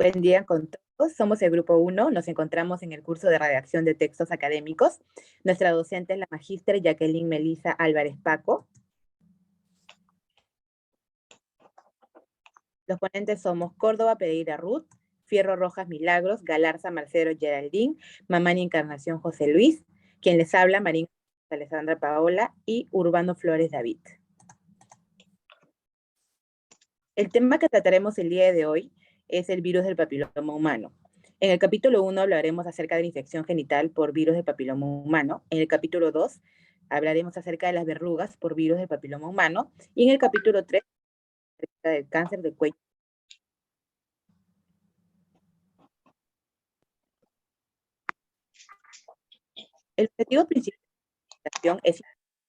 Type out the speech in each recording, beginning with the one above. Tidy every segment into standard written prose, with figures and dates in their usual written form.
Buen día con todos. Somos el grupo 1. Nos encontramos en el curso de redacción de textos académicos. Nuestra docente es la magíster Jacqueline Melissa Álvarez Paco. Los ponentes somos Córdoba Pereira Ruth, Fierro Rojas Milagros, Galarza Marcelo Geraldine, Mamani Encarnación José Luis, quien les habla Marín Alessandra Paola y Urbano Flores David. El tema que trataremos el día de hoy es el virus del papiloma humano. En el capítulo 1 hablaremos acerca de la infección genital por virus del papiloma humano. En el capítulo 2 hablaremos acerca de las verrugas por virus del papiloma humano. Y en el capítulo 3 acerca del cáncer de cuello. El objetivo principal de la investigación es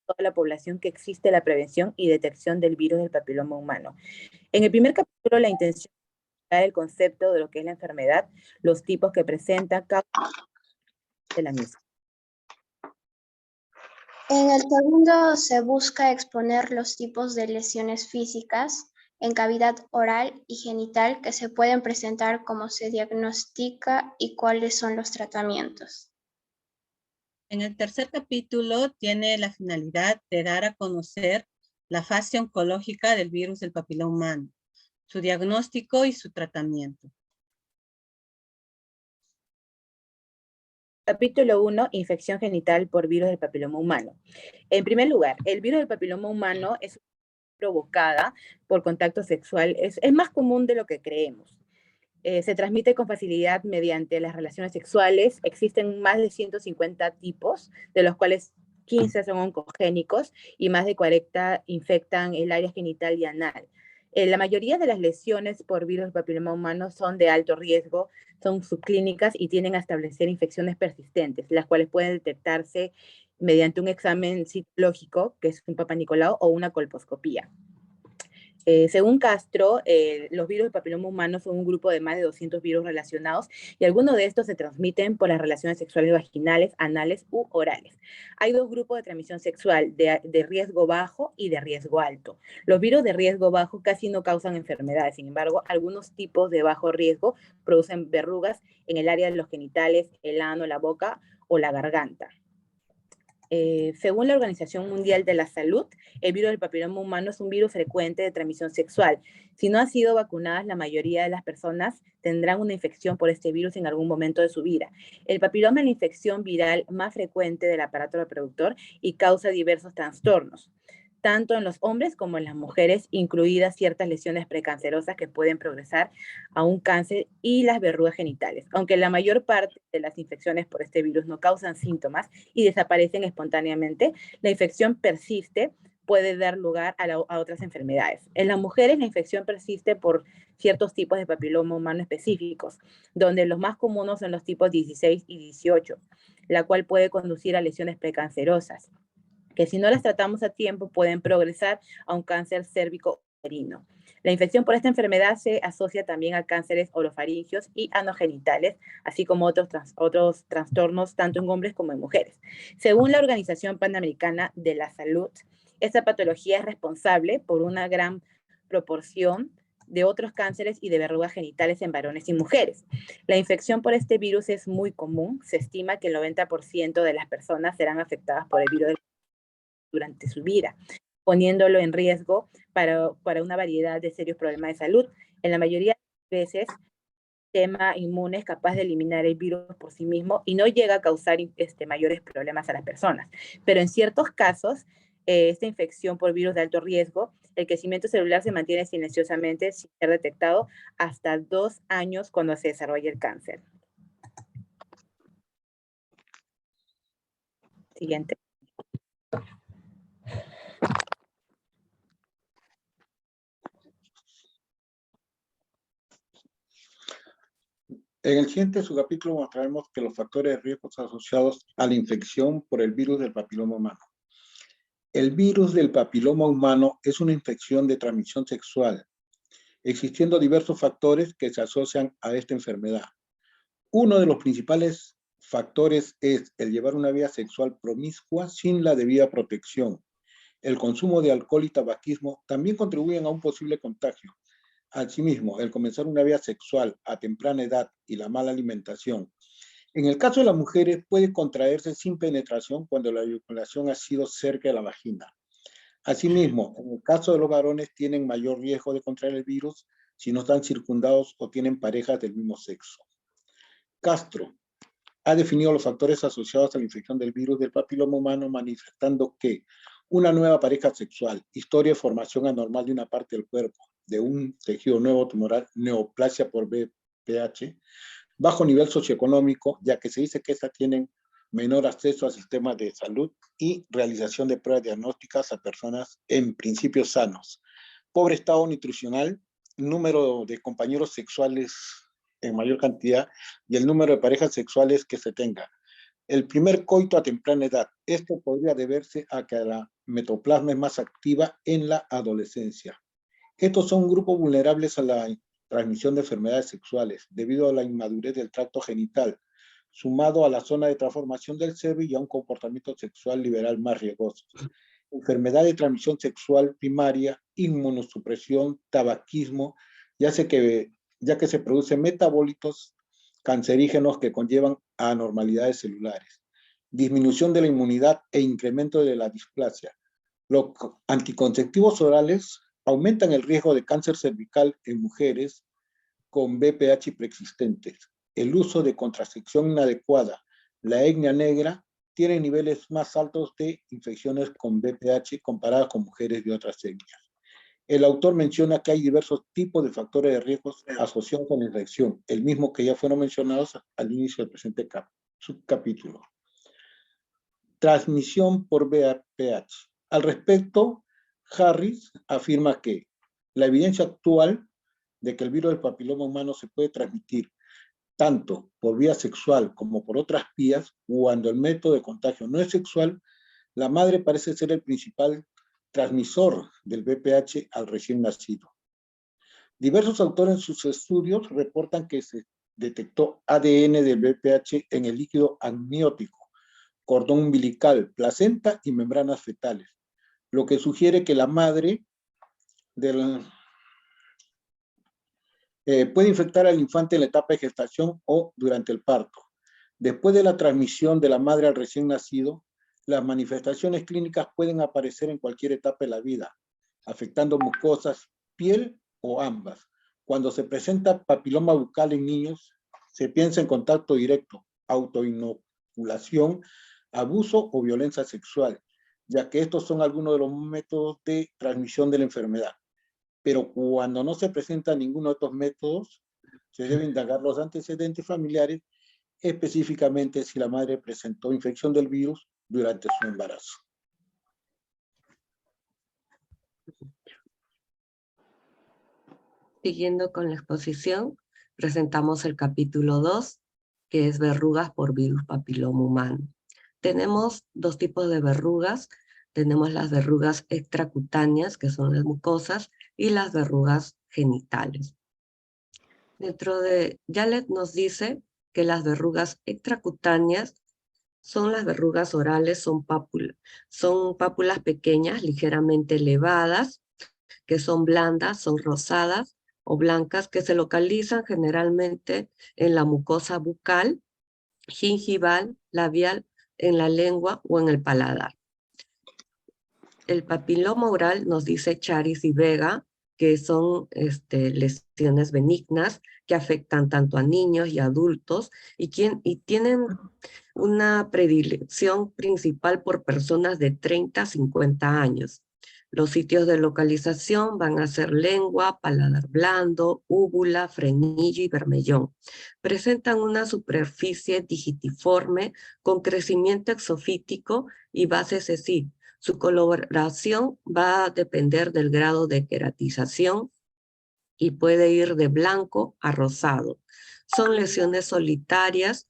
toda la población que existe la prevención y detección del virus del papiloma humano. En el primer capítulo, la intención es el concepto de lo que es la enfermedad, los tipos que presenta, causas de la misma. En el segundo se busca exponer los tipos de lesiones físicas en cavidad oral y genital que se pueden presentar, cómo se diagnostica y cuáles son los tratamientos. En el tercer capítulo tiene la finalidad de dar a conocer la fase oncológica del virus del papiloma humano, su diagnóstico y su tratamiento. Capítulo 1, infección genital por virus del papiloma humano. En primer lugar, el virus del papiloma humano es provocada por contacto sexual. Es más común de lo que creemos. Se transmite con facilidad mediante las relaciones sexuales. Existen más de 150 tipos, de los cuales 15 son oncogénicos y más de 40 infectan el área genital y anal. La mayoría de las lesiones por virus del papiloma humano son de alto riesgo, son subclínicas y tienden a establecer infecciones persistentes, las cuales pueden detectarse mediante un examen citológico, que es un Papa Nicolau, o una colposcopía. Según Castro, los virus del papiloma humano son un grupo de más de 200 virus relacionados y algunos de estos se transmiten por las relaciones sexuales vaginales, anales u orales. Hay dos grupos de transmisión sexual, de riesgo bajo y de riesgo alto. Los virus de riesgo bajo casi no causan enfermedades, sin embargo, algunos tipos de bajo riesgo producen verrugas en el área de los genitales, el ano, la boca o la garganta. Según la Organización Mundial de la Salud, el virus del papiloma humano es un virus frecuente de transmisión sexual. Si no han sido vacunadas, la mayoría de las personas tendrán una infección por este virus en algún momento de su vida. El papiloma es la infección viral más frecuente del aparato reproductor y causa diversos trastornos, tanto en los hombres como en las mujeres, incluidas ciertas lesiones precancerosas que pueden progresar a un cáncer y las verrugas genitales. Aunque la mayor parte de las infecciones por este virus no causan síntomas y desaparecen espontáneamente, la infección persiste, puede dar lugar a otras enfermedades. En las mujeres la infección persiste por ciertos tipos de papiloma humano específicos, donde los más comunes son los tipos 16 y 18, la cual puede conducir a lesiones precancerosas, que si no las tratamos a tiempo pueden progresar a un cáncer cérvico-uterino. La infección por esta enfermedad se asocia también a cánceres orofaringios y anogenitales, así como otros trastornos tanto en hombres como en mujeres. Según la Organización Panamericana de la Salud, esta patología es responsable por una gran proporción de otros cánceres y de verrugas genitales en varones y mujeres. La infección por este virus es muy común. Se estima que el 90% de las personas serán afectadas por el virus durante su vida, poniéndolo en riesgo para una variedad de serios problemas de salud. En la mayoría de veces, el sistema inmune es capaz de eliminar el virus por sí mismo y no llega a causar mayores problemas a las personas. Pero en ciertos casos, esta infección por virus de alto riesgo, el crecimiento celular se mantiene silenciosamente sin ser detectado hasta 2 años cuando se desarrolla el cáncer. Siguiente. En el siguiente subcapítulo mostraremos que los factores de riesgo asociados a la infección por el virus del papiloma humano. El virus del papiloma humano es una infección de transmisión sexual, existiendo diversos factores que se asocian a esta enfermedad. Uno de los principales factores es el llevar una vida sexual promiscua sin la debida protección. El consumo de alcohol y tabaquismo también contribuyen a un posible contagio. Asimismo, el comenzar una vida sexual a temprana edad y la mala alimentación. En el caso de las mujeres, puede contraerse sin penetración cuando la eyaculación ha sido cerca de la vagina. Asimismo, en el caso de los varones, tienen mayor riesgo de contraer el virus si no están circundados o tienen parejas del mismo sexo. Castro ha definido los factores asociados a la infección del virus del papiloma humano, manifestando que una nueva pareja sexual, historia de formación anormal de una parte del cuerpo, de un tejido nuevo tumoral, neoplasia por VPH, bajo nivel socioeconómico, ya que se dice que estas tienen menor acceso a sistemas de salud y realización de pruebas diagnósticas a personas en principio sanos. Pobre estado nutricional, número de compañeros sexuales en mayor cantidad y el número de parejas sexuales que se tenga. El primer coito a temprana edad. Esto podría deberse a que la metaplasma es más activa en la adolescencia. Estos son grupos vulnerables a la transmisión de enfermedades sexuales debido a la inmadurez del tracto genital, sumado a la zona de transformación del cerebro y a un comportamiento sexual liberal más riesgoso. Enfermedad de transmisión sexual primaria, inmunosupresión, tabaquismo, ya que se producen metabolitos cancerígenos que conllevan a anormalidades celulares. Disminución de la inmunidad e incremento de la displasia. Los anticonceptivos orales aumentan el riesgo de cáncer cervical en mujeres con VPH preexistentes. El uso de contracepción inadecuada, la etnia negra, tiene niveles más altos de infecciones con VPH comparadas con mujeres de otras etnias. El autor menciona que hay diversos tipos de factores de riesgo asociados con la infección, el mismo que ya fueron mencionados al inicio del presente subcapítulo. Transmisión por VPH. Al respecto, Harris afirma que la evidencia actual de que el virus del papiloma humano se puede transmitir tanto por vía sexual como por otras vías, cuando el método de contagio no es sexual, la madre parece ser el principal transmisor del VPH al recién nacido. Diversos autores en sus estudios reportan que se detectó ADN del VPH en el líquido amniótico, cordón umbilical, placenta y membranas fetales, lo que sugiere que la madre puede infectar al infante en la etapa de gestación o durante el parto. Después de la transmisión de la madre al recién nacido, las manifestaciones clínicas pueden aparecer en cualquier etapa de la vida, afectando mucosas, piel o ambas. Cuando se presenta papiloma bucal en niños, se piensa en contacto directo, autoinoculación, abuso o violencia sexual, ya que estos son algunos de los métodos de transmisión de la enfermedad. Pero cuando no se presenta ninguno de estos métodos, se deben indagar los antecedentes familiares, específicamente si la madre presentó infección del virus durante su embarazo. Siguiendo con la exposición, presentamos el capítulo 2, que es verrugas por virus papiloma humano. Tenemos dos tipos de verrugas. Tenemos las verrugas extracutáneas, que son las mucosas, y las verrugas genitales. Yalet nos dice que las verrugas extracutáneas son las verrugas orales, son pápulas pequeñas, ligeramente elevadas, que son blandas, son rosadas o blancas, que se localizan generalmente en la mucosa bucal, gingival, labial, en la lengua o en el paladar. El papiloma oral, nos dice Charis y Vega, que son lesiones benignas que afectan tanto a niños y adultos y tienen una predilección principal por personas de 30 a 50 años. Los sitios de localización van a ser lengua, paladar blando, úvula, frenillo y bermellón. Presentan una superficie digitiforme con crecimiento exofítico y base sesiva. Su coloración va a depender del grado de queratización y puede ir de blanco a rosado. Son lesiones solitarias,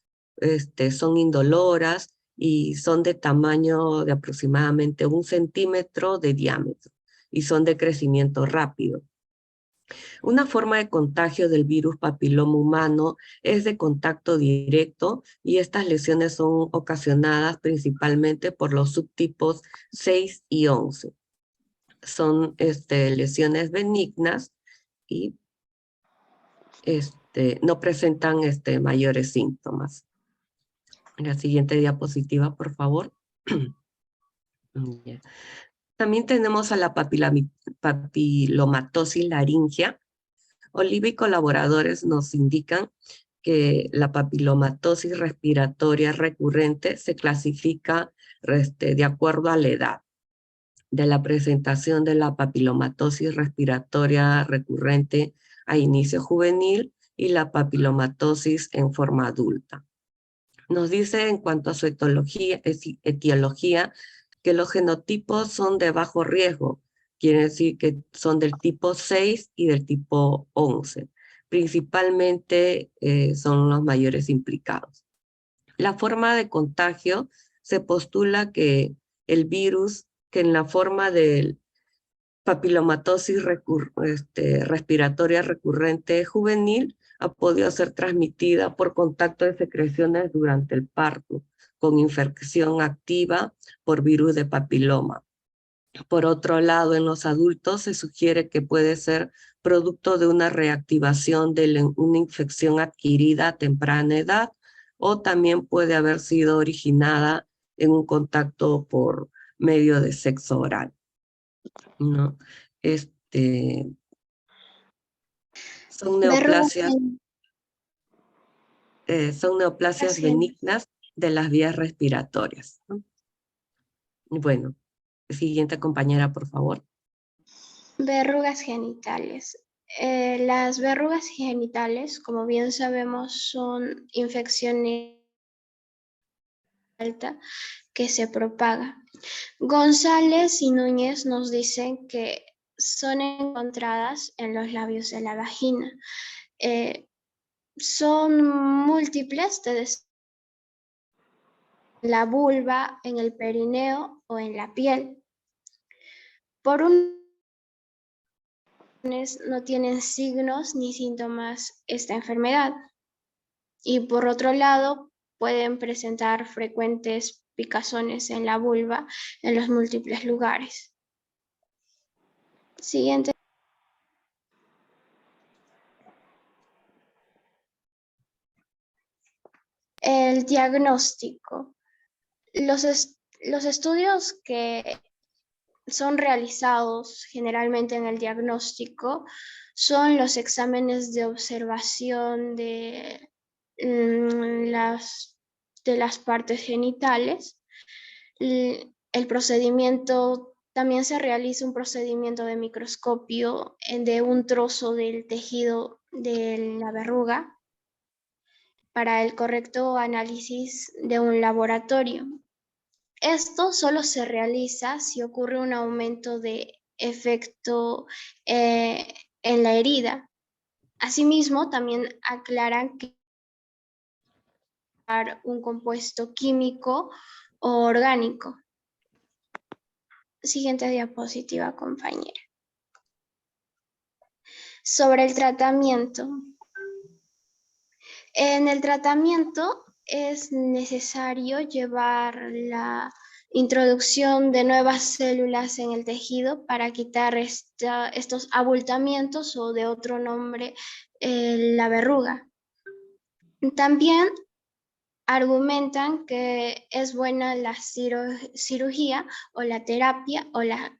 son indoloras y son de tamaño de aproximadamente 1 centímetro de diámetro y son de crecimiento rápido. Una forma de contagio del virus papiloma humano es de contacto directo y estas lesiones son ocasionadas principalmente por los subtipos 6 y 11. Son lesiones benignas y no presentan mayores síntomas. La siguiente diapositiva, por favor. Ya. También tenemos a la papilomatosis laringea. Oliva y colaboradores nos indican que la papilomatosis respiratoria recurrente se clasifica de acuerdo a la edad de la presentación de la papilomatosis respiratoria recurrente a inicio juvenil y la papilomatosis en forma adulta. Nos dice en cuanto a su etiología que los genotipos son de bajo riesgo, quiere decir que son del tipo 6 y del tipo 11. Principalmente son los mayores implicados. La forma de contagio se postula que el virus, que en la forma del papilomatosis respiratoria recurrente juvenil, ha podido ser transmitida por contacto de secreciones durante el parto, con infección activa por virus de papiloma. Por otro lado, en los adultos se sugiere que puede ser producto de una reactivación de una infección adquirida a temprana edad, o también puede haber sido originada en un contacto por medio de sexo oral, ¿no? Son neoplasias, benignas de las vías respiratorias, ¿no? Bueno, siguiente compañera, por favor. Verrugas genitales. Las verrugas genitales, como bien sabemos, son infecciones alta que se propaga. González y Núñez nos dicen que son encontradas en los labios de la vagina. Son múltiples, la vulva, en el perineo o en la piel. Por un no tienen signos ni síntomas esta enfermedad, y por otro lado pueden presentar frecuentes picazones en la vulva en los múltiples lugares. Siguiente. El diagnóstico. Los estudios que son realizados generalmente en el diagnóstico son los exámenes de observación de las partes genitales. El procedimiento, también se realiza un procedimiento de microscopio de un trozo del tejido de la verruga para el correcto análisis de un laboratorio. Esto solo se realiza si ocurre un aumento de efecto en la herida. Asimismo, también aclaran que un compuesto químico o orgánico. Siguiente diapositiva, compañera. Sobre el tratamiento. En el tratamiento es necesario llevar la introducción de nuevas células en el tejido para quitar estos abultamientos, o de otro nombre, la verruga. También argumentan que es buena la cirugía o la terapia o la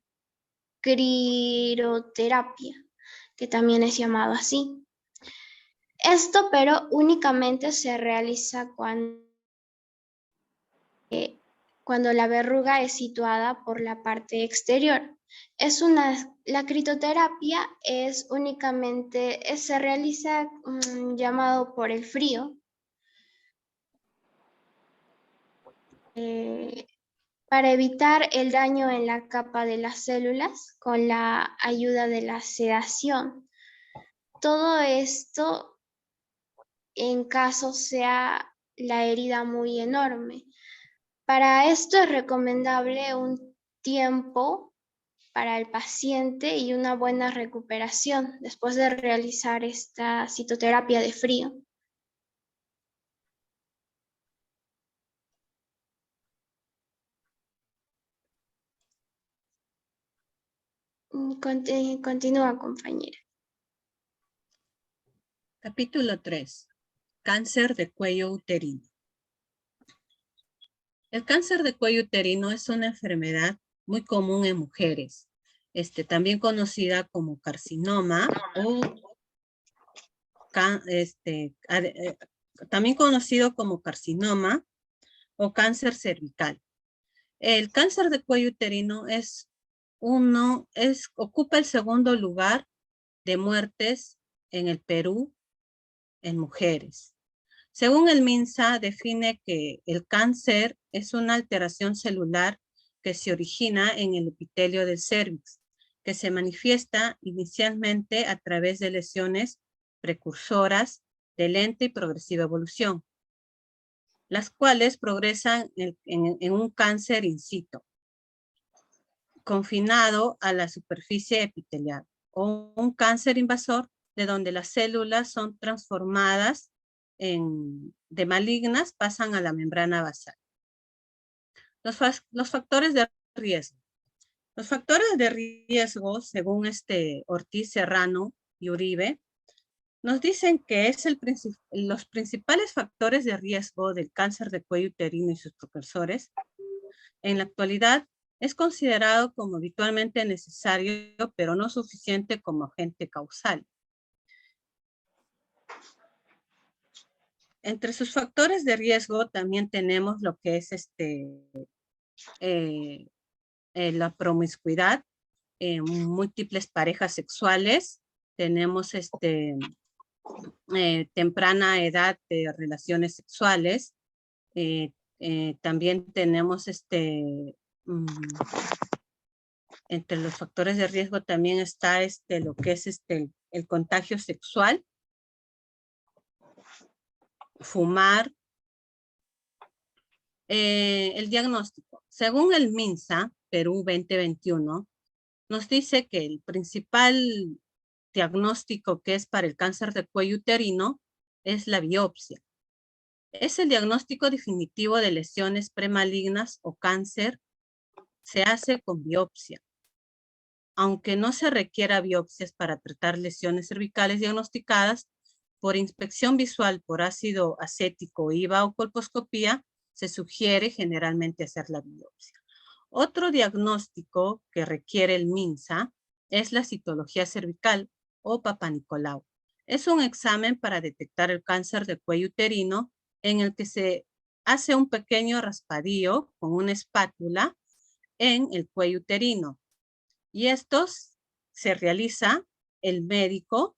crioterapia, que también es llamado así. Esto, pero únicamente se realiza cuando la verruga es situada por la parte exterior. La crioterapia se realiza llamado por el frío, para evitar el daño en la capa de las células con la ayuda de la sedación. Todo esto en caso sea la herida muy enorme. Para esto es recomendable un tiempo para el paciente y una buena recuperación después de realizar esta citoterapia de frío. Continúa, compañera. Capítulo 3. Cáncer de cuello uterino. El cáncer de cuello uterino es una enfermedad muy común en mujeres, también conocida como carcinoma o también conocido como carcinoma o cáncer cervical. El cáncer de cuello uterino ocupa el segundo lugar de muertes en el Perú en mujeres. Según el MINSA, define que el cáncer es una alteración celular que se origina en el epitelio del cérvix, que se manifiesta inicialmente a través de lesiones precursoras de lenta y progresiva evolución, las cuales progresan en un cáncer in situ, confinado a la superficie epitelial, o un cáncer invasor de donde las células son transformadas de malignas, pasan a la membrana basal. Los factores de riesgo. Los factores de riesgo, según Ortiz, Serrano y Uribe, nos dicen que los principales factores de riesgo del cáncer de cuello uterino y sus precursores, en la actualidad, es considerado como habitualmente necesario, pero no suficiente como agente causal. Entre sus factores de riesgo también tenemos lo que es la promiscuidad, múltiples parejas sexuales, tenemos temprana edad de relaciones sexuales, también tenemos entre los factores de riesgo también está lo que es el contagio sexual, fumar. El diagnóstico. Según el MINSA, Perú 2021, nos dice que el principal diagnóstico que es para el cáncer de cuello uterino es la biopsia. Es el diagnóstico definitivo de lesiones premalignas o cáncer. Se hace con biopsia. Aunque no se requiera biopsias para tratar lesiones cervicales diagnosticadas, por inspección visual por ácido acético, IVA o colposcopía, se sugiere generalmente hacer la biopsia. Otro diagnóstico que requiere el MINSA es la citología cervical o Papa Nicolau. Es un examen para detectar el cáncer de cuello uterino en el que se hace un pequeño raspadillo con una espátula en el cuello uterino. Y estos se realiza el médico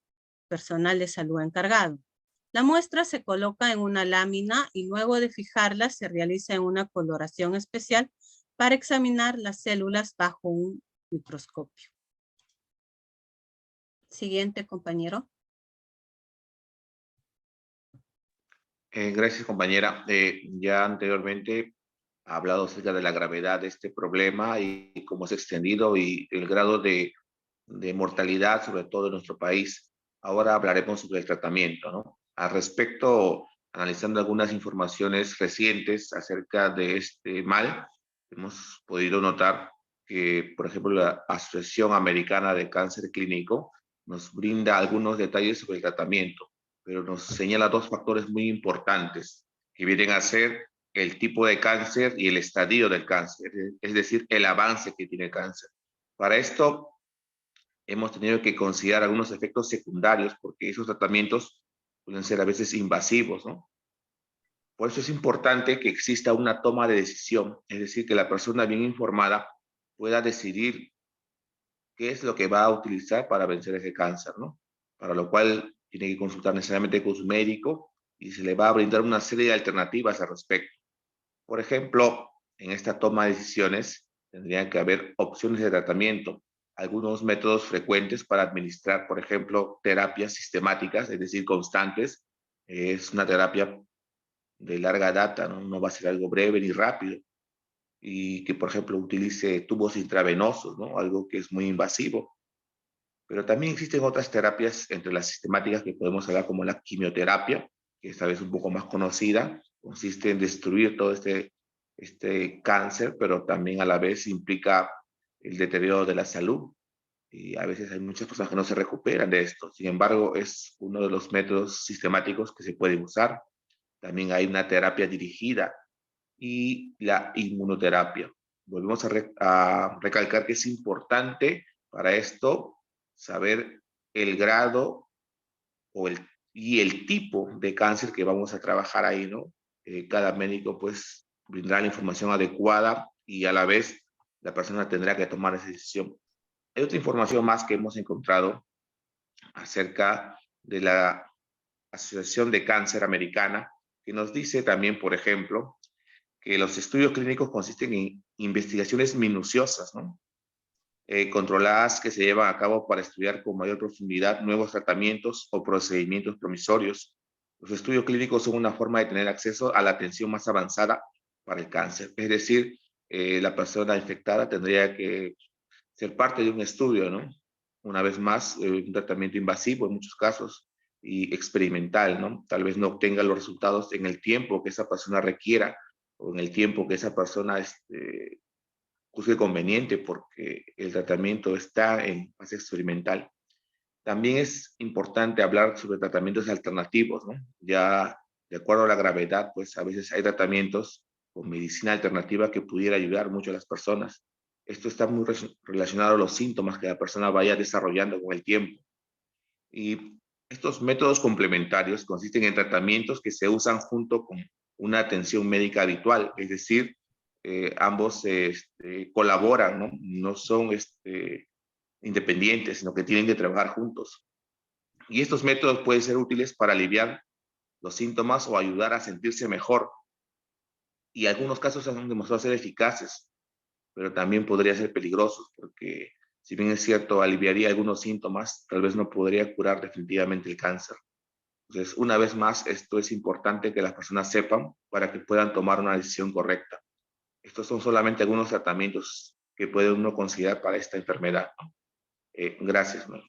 personal de salud encargado. La muestra se coloca en una lámina y luego de fijarla se realiza en una coloración especial para examinar las células bajo un microscopio. Siguiente, compañero. Gracias, compañera. Ya anteriormente ha hablado acerca de la gravedad de este problema y cómo se ha extendido y el grado de mortalidad, sobre todo en nuestro país. Ahora hablaremos sobre el tratamiento, ¿no? Al respecto, analizando algunas informaciones recientes acerca de este mal, hemos podido notar que, por ejemplo, la Asociación Americana de Cáncer Clínico nos brinda algunos detalles sobre el tratamiento, pero nos señala dos factores muy importantes que vienen a ser el tipo de cáncer y el estadio del cáncer, es decir, el avance que tiene el cáncer. Para esto, hemos tenido que considerar algunos efectos secundarios porque esos tratamientos pueden ser a veces invasivos, ¿no? Por eso es importante que exista una toma de decisión, es decir, que la persona bien informada pueda decidir qué es lo que va a utilizar para vencer ese cáncer, ¿no? Para lo cual tiene que consultar necesariamente con su médico y se le va a brindar una serie de alternativas al respecto. Por ejemplo, en esta toma de decisiones tendrían que haber opciones de tratamiento, algunos métodos frecuentes para administrar, por ejemplo, terapias sistemáticas, es decir, constantes. Es una terapia de larga data, ¿no? No va a ser algo breve ni rápido. Y que, por ejemplo, utilice tubos intravenosos, ¿no? Algo que es muy invasivo. Pero también existen otras terapias entre las sistemáticas que podemos hablar como la quimioterapia, que esta vez un poco más conocida, consiste en destruir todo este cáncer, pero también a la vez implica el deterioro de la salud. y a veces hay muchas personas que no se recuperan de esto. Sin embargo, es uno de los métodos sistemáticos que se puede usar. También hay una terapia dirigida y la inmunoterapia. Volvemos a recalcar que es importante para esto saber el grado y el tipo de cáncer que vamos a trabajar ahí, ¿no? Cada médico pues brindará la información adecuada y a la vez la persona tendrá que tomar esa decisión. Hay otra información más que hemos encontrado acerca de la Asociación de Cáncer Americana, que nos dice también, por ejemplo, que los estudios clínicos consisten en investigaciones minuciosas, ¿no? Controladas que se llevan a cabo para estudiar con mayor profundidad nuevos tratamientos o procedimientos promisorios. Los estudios clínicos son una forma de tener acceso a la atención más avanzada para el cáncer. Es decir, la persona infectada tendría que ser parte de un estudio, ¿no? Una vez más, un tratamiento invasivo en muchos casos y experimental, ¿no? Tal vez no obtenga los resultados en el tiempo que esa persona requiera o en el tiempo que esa persona juzgue conveniente porque el tratamiento está en fase experimental. También es importante hablar sobre tratamientos alternativos, ¿no? Ya de acuerdo a la gravedad, pues a veces hay tratamientos con medicina alternativa que pudiera ayudar mucho a las personas. Esto está muy relacionado a los síntomas que la persona vaya desarrollando con el tiempo. Y estos métodos complementarios consisten en tratamientos que se usan junto con una atención médica habitual, es decir, ambos colaboran, ¿no? No son independientes, sino que tienen que trabajar juntos. Y estos métodos pueden ser útiles para aliviar los síntomas o ayudar a sentirse mejor. Y algunos casos han demostrado ser eficaces, pero también podría ser peligrosos porque si bien es cierto, aliviaría algunos síntomas, tal vez no podría curar definitivamente el cáncer. Entonces, una vez más, esto es importante que las personas sepan para que puedan tomar una decisión correcta. Estos son solamente algunos tratamientos que puede uno considerar para esta enfermedad. Gracias, ¿no?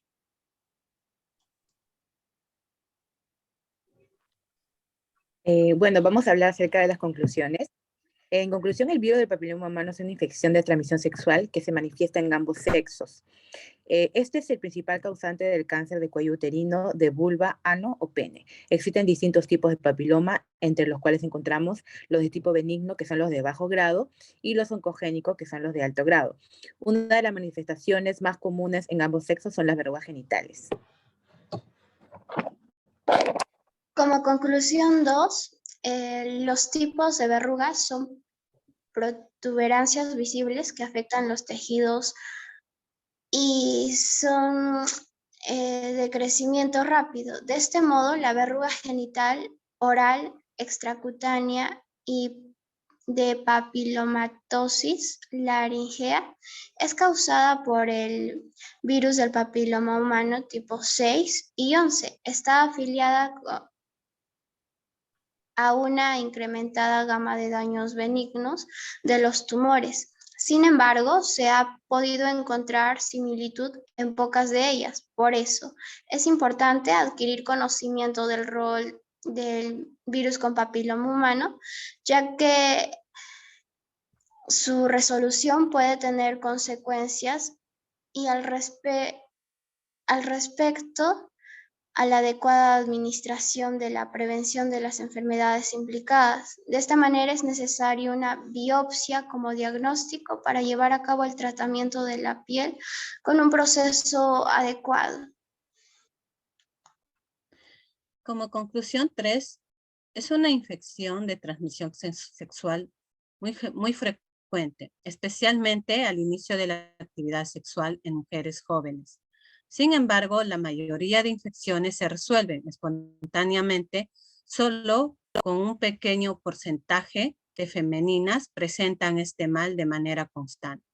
Bueno, vamos a hablar acerca de las conclusiones. En conclusión, el virus del papiloma humano es una infección de transmisión sexual que se manifiesta en ambos sexos. Este es el principal causante del cáncer de cuello uterino, de vulva, ano o pene. Existen distintos tipos de papiloma, entre los cuales encontramos los de tipo benigno, que son los de bajo grado, y los oncogénicos, que son los de alto grado. Una de las manifestaciones más comunes en ambos sexos son las verrugas genitales. Como conclusión 2, los tipos de verrugas son protuberancias visibles que afectan los tejidos y son de crecimiento rápido. De este modo, la verruga genital, oral, extracutánea y de papilomatosis laringea es causada por el virus del papiloma humano tipo 6 y 11. Está afiliada a una incrementada gama de daños benignos de los tumores. Sin embargo, se ha podido encontrar similitud en pocas de ellas. Por eso, es importante adquirir conocimiento del rol del virus con papiloma humano, ya que su resolución puede tener consecuencias y al respecto a la adecuada administración de la prevención de las enfermedades implicadas. De esta manera es necesaria una biopsia como diagnóstico para llevar a cabo el tratamiento de la piel con un proceso adecuado. Como conclusión 3, es una infección de transmisión sexual muy frecuente, especialmente al inicio de la actividad sexual en mujeres jóvenes. Sin embargo, la mayoría de infecciones se resuelven espontáneamente solo con un pequeño porcentaje de femeninas presentan este mal de manera constante.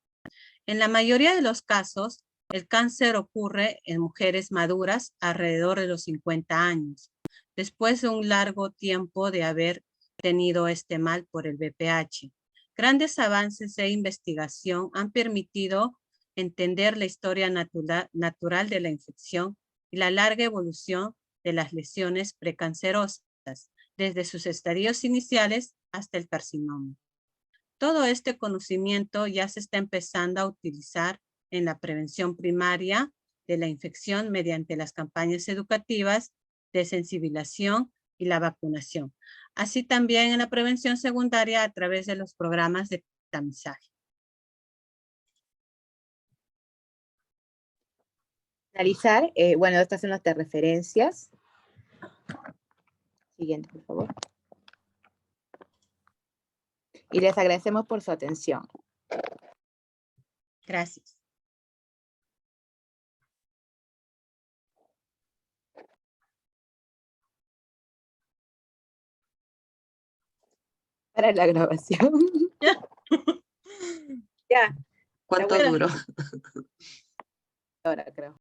En la mayoría de los casos, el cáncer ocurre en mujeres maduras alrededor de los 50 años, después de un largo tiempo de haber tenido este mal por el VPH. Grandes avances de investigación han permitido entender la historia natural de la infección y la larga evolución de las lesiones precancerosas, desde sus estadios iniciales hasta el carcinoma. Todo este conocimiento ya se está empezando a utilizar en la prevención primaria de la infección mediante las campañas educativas de sensibilización y la vacunación. Así también en la prevención secundaria a través de los programas de tamizaje. Analizar, bueno, estas son nuestras referencias. Siguiente, por favor. Y les agradecemos por su atención. Gracias. Para la grabación. Ya, ¿Cuánto bueno. duró? Ahora creo.